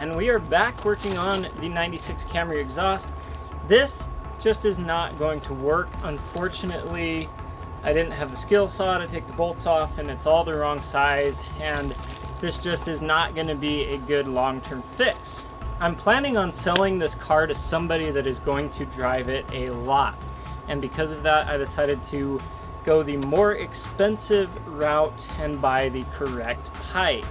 and we are back working on the 96 Camry exhaust. This just is not going to work. Unfortunately, I didn't have the skill saw to take the bolts off, and it's all the wrong size, and this just is not going to be a good long-term fix. I'm planning on selling this car to somebody that is going to drive it a lot, and because of that I decided to go the more expensive route and buy the correct pipe.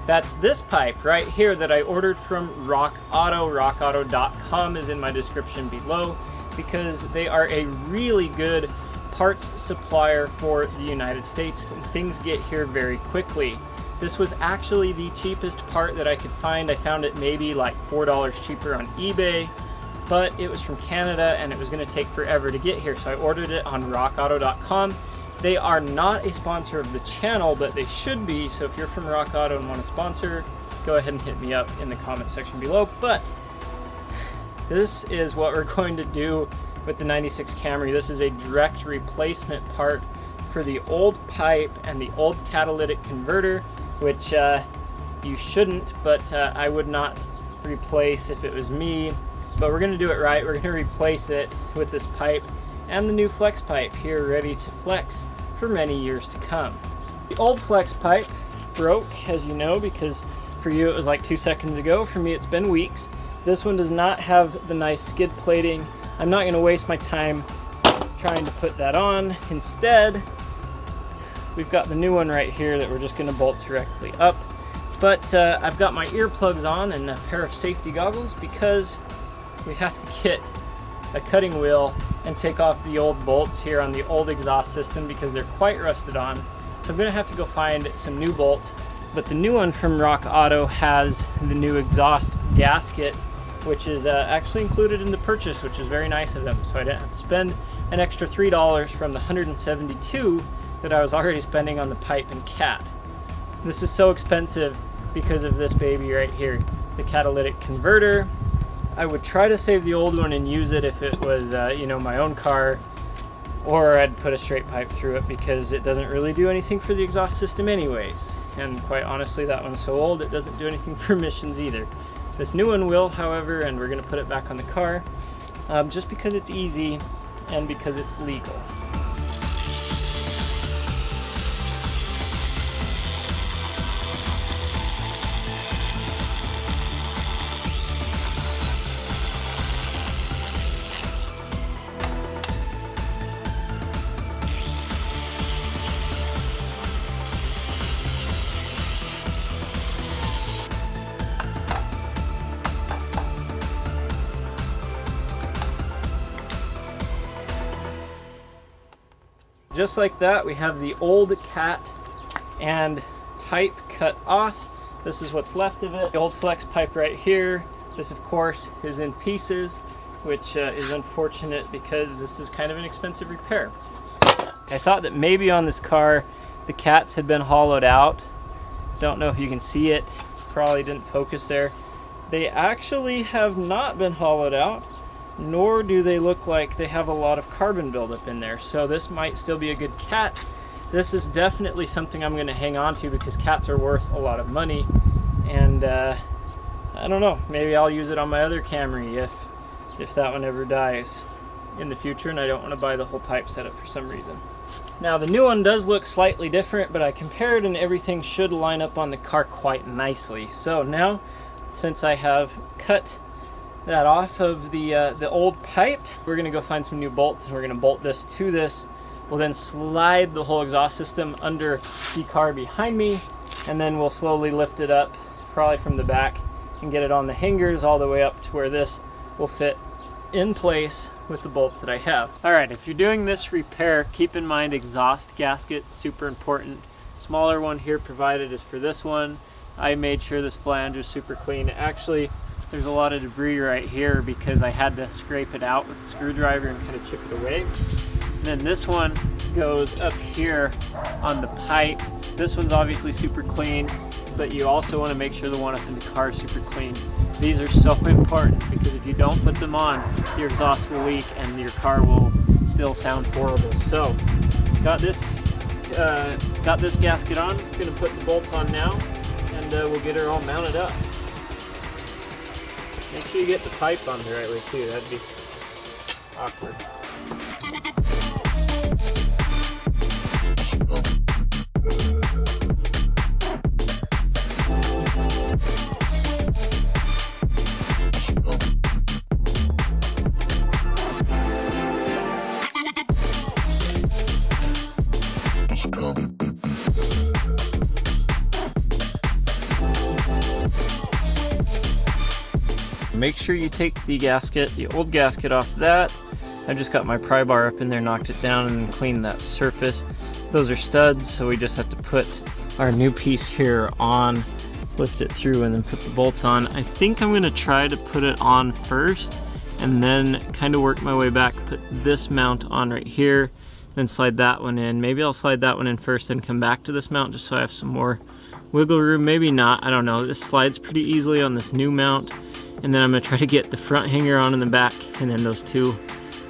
That's this pipe right here that I ordered from Rock Auto. RockAuto.com is in my description below because they are a really good parts supplier for the United States, and things get here very quickly. This was actually the cheapest part that I could find. I found it maybe like $4 cheaper on eBay, but it was from Canada and it was going to take forever to get here, so I ordered it on RockAuto.com. They are not a sponsor of the channel, but they should be, so if you're from Rock Auto and want to sponsor, go ahead and hit me up in the comment section below. But this is what we're going to do with the 96 Camry. This is a direct replacement part for the old pipe and the old catalytic converter, which you shouldn't, but I would not replace if it was me. But we're going to do it right. We're going to replace it with this pipe and the new flex pipe here, ready to flex for many years to come. The old flex pipe broke, as you know, because for you it was like 2 seconds ago. For me it's been weeks. This one does not have the nice skid plating. I'm not going to waste my time trying to put that on. Instead, we've got the new one right here that we're just going to bolt directly up. But I've got my earplugs on and a pair of safety goggles because we have to get a cutting wheel and take off the old bolts here on the old exhaust system because they're quite rusted on. So I'm going to have to go find some new bolts. But the new one from Rock Auto has the new exhaust gasket, which is actually included in the purchase, which is very nice of them. So I didn't have to spend an extra $3 from the $172 that I was already spending on the pipe and cat. This is so expensive because of this baby right here, the catalytic converter. I would try to save the old one and use it if it was, you know, my own car, or I'd put a straight pipe through it because it doesn't really do anything for the exhaust system anyways. And quite honestly, that one's so old it doesn't do anything for emissions either. This new one will, however, and we're going to put it back on the car just because it's easy and because it's legal. Just like that, we have the old cat and pipe cut off. This is what's left of it. The old flex pipe right here. This, of course, is in pieces, which is unfortunate because this is kind of an expensive repair. I thought that maybe on this car the cats had been hollowed out. Don't know if you can see it. Probably didn't focus there. They actually have not been hollowed out, nor do they look like they have a lot of carbon buildup in there. So this might still be a good cat. This is definitely something I'm going to hang on to because cats are worth a lot of money. And I don't know, maybe I'll use it on my other Camry if that one ever dies in the future and I don't want to buy the whole pipe setup for some reason. Now the new one does look slightly different, but I compared and everything should line up on the car quite nicely. So now, since I have cut that off of the old pipe, we're gonna go find some new bolts and we're gonna bolt this to this. We'll then slide the whole exhaust system under the car behind me, and then we'll slowly lift it up, probably from the back, and get it on the hangers all the way up to where this will fit in place with the bolts that I have. All right, if you're doing this repair, keep in mind exhaust gasket, super important. Smaller one here provided is for this one. I made sure this flange was super clean. Actually, there's a lot of debris right here because I had to scrape it out with a screwdriver and kind of chip it away. And then this one goes up here on the pipe. This one's obviously super clean, but you also want to make sure the one up in the car is super clean. These are so important because if you don't put them on, your exhaust will leak and your car will still sound horrible. So, got this gasket on. Gonna put the bolts on now, and we'll get her all mounted up. sure you get the pipe on the right way too, that'd be awkward. Make sure you take the gasket, the old gasket off that. I just got my pry bar up in there, knocked it down and cleaned that surface. Those are studs, so we just have to put our new piece here on, lift it through and then put the bolts on. I think I'm gonna try to put it on first and then kind of work my way back, put this mount on right here, then slide that one in. Maybe I'll slide that one in first and come back to this mount just so I have some more wiggle room. Maybe not, I don't know. This slides pretty easily on this new mount. And then I'm gonna try to get the front hanger on in the back, and then those two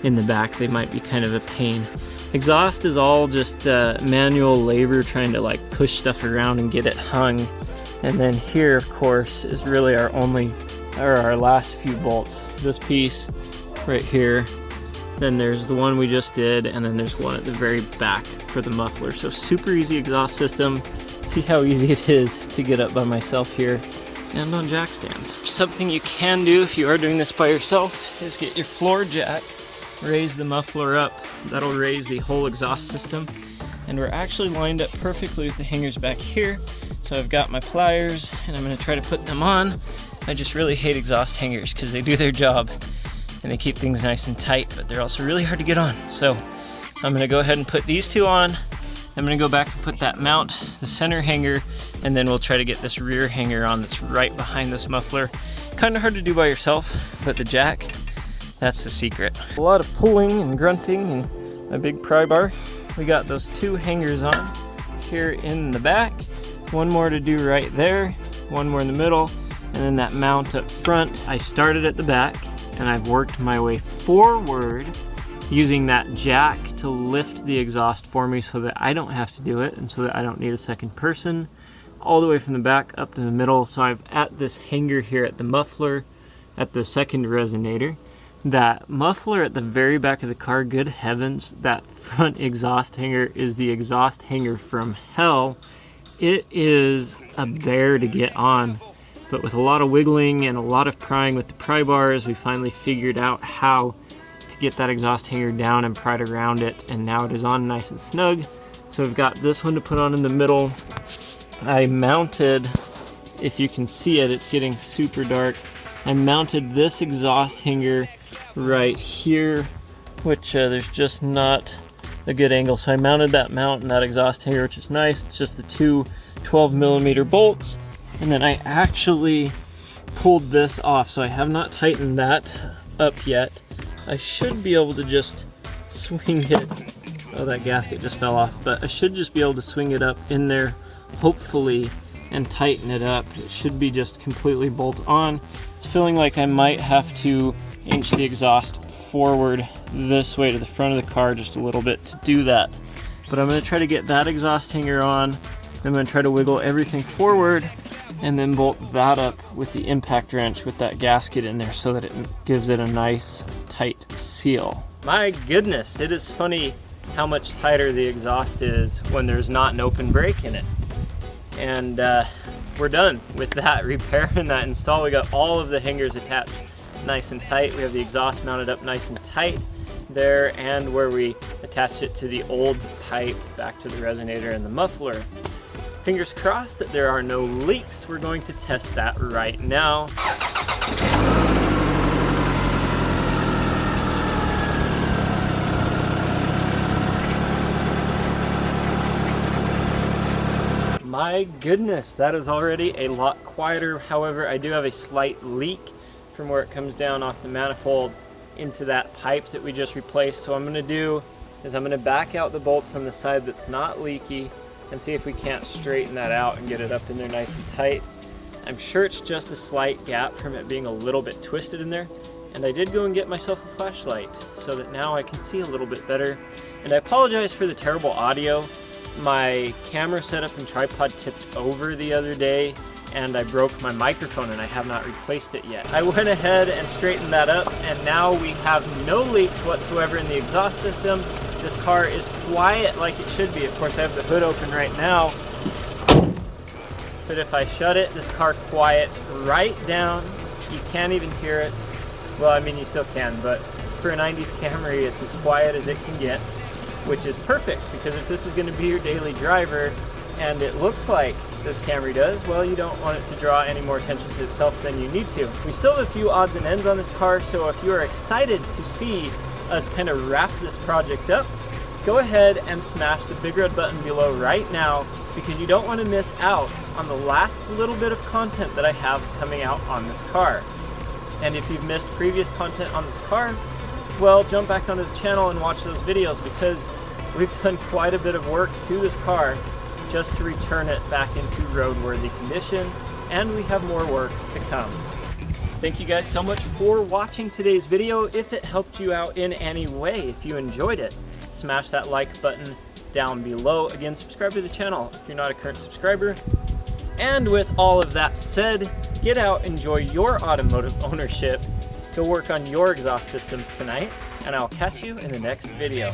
in the back, they might be kind of a pain. Exhaust is all just manual labor trying to like push stuff around and get it hung. And then here, of course, is really our last few bolts. This piece right here, then there's the one we just did, and then there's one at the very back for the muffler. So super easy exhaust system. See how easy it is to get up by myself here and on jack stands. Something you can do if you are doing this by yourself is get your floor jack, raise the muffler up. That'll raise the whole exhaust system. And we're actually lined up perfectly with the hangers back here. So I've got my pliers and I'm gonna try to put them on. I just really hate exhaust hangers because they do their job and they keep things nice and tight, but they're also really hard to get on. So I'm gonna go ahead and put these two on. I'm gonna go back and put that mount, the center hanger, and then we'll try to get this rear hanger on that's right behind this muffler. Kind of hard to do by yourself, but the jack, that's the secret. A lot of pulling and grunting and a big pry bar. We got those two hangers on here in the back. One more to do right there, one more in the middle, and then that mount up front. I started at the back and I've worked my way forward using that jack to lift the exhaust for me so that I don't have to do it and so that I don't need a second person, all the way from the back up to the middle. So I've at this hanger here at the muffler, at the second resonator. That muffler at the very back of the car, good heavens, that front exhaust hanger is the exhaust hanger from hell. It is a bear to get on, but with a lot of wiggling and a lot of prying with the pry bars, we finally figured out how to get that exhaust hanger down and pried around it, and now it is on nice and snug. So we've got this one to put on in the middle. I mounted, if you can see it, it's getting super dark. I mounted this exhaust hanger right here, which there's just not a good angle. So I mounted that mount and that exhaust hanger, which is nice. It's just the two 12mm bolts. And then I actually pulled this off. So I have not tightened that up yet. I should be able to just swing it. Oh, that gasket just fell off. But I should just be able to swing it up in there, hopefully, and tighten it up. It should be just completely bolt on. It's feeling like I might have to inch the exhaust forward this way to the front of the car just a little bit to do that. But I'm going to try to get that exhaust hanger on. I'm going to try to wiggle everything forward and then bolt that up with the impact wrench with that gasket in there so that it gives it a nice tight seal. My goodness, it is funny how much tighter the exhaust is when there's not an open brake in it. And we're done with that repair and that install. We got all of the hangers attached nice and tight. We have the exhaust mounted up nice and tight there, and where we attached it to the old pipe back to the resonator and the muffler. Fingers crossed that there are no leaks. We're going to test that right now. My goodness, that is already a lot quieter. However, I do have a slight leak from where it comes down off the manifold into that pipe that we just replaced. So what I'm gonna do is I'm gonna back out the bolts on the side that's not leaky and see if we can't straighten that out and get it up in there nice and tight. I'm sure it's just a slight gap from it being a little bit twisted in there. And I did go and get myself a flashlight so that now I can see a little bit better. And I apologize for the terrible audio. My camera setup and tripod tipped over the other day, and I broke my microphone and I have not replaced it yet. I went ahead and straightened that up, and now we have no leaks whatsoever in the exhaust system. This car is quiet like it should be. Of course, I have the hood open right now, but if I shut it, this car quiets right down. You can't even hear it. Well, I mean, you still can, but for a 90s Camry, it's as quiet as it can get, which is perfect, because if this is going to be your daily driver, and it looks like this Camry does, well, you don't want it to draw any more attention to itself than you need to. We still have a few odds and ends on this car, so if you are excited to see us kind of wrap this project up, go ahead and smash the big red button below right now, because you don't want to miss out on the last little bit of content that I have coming out on this car. And if you've missed previous content on this car, well, jump back onto the channel and watch those videos, because we've done quite a bit of work to this car just to return it back into roadworthy condition, and we have more work to come. Thank you guys so much for watching today's video. If it helped you out in any way, if you enjoyed it, smash that like button down below. Again, subscribe to the channel if you're not a current subscriber. And with all of that said, get out, enjoy your automotive ownership, go work on your exhaust system tonight, and I'll catch you in the next video.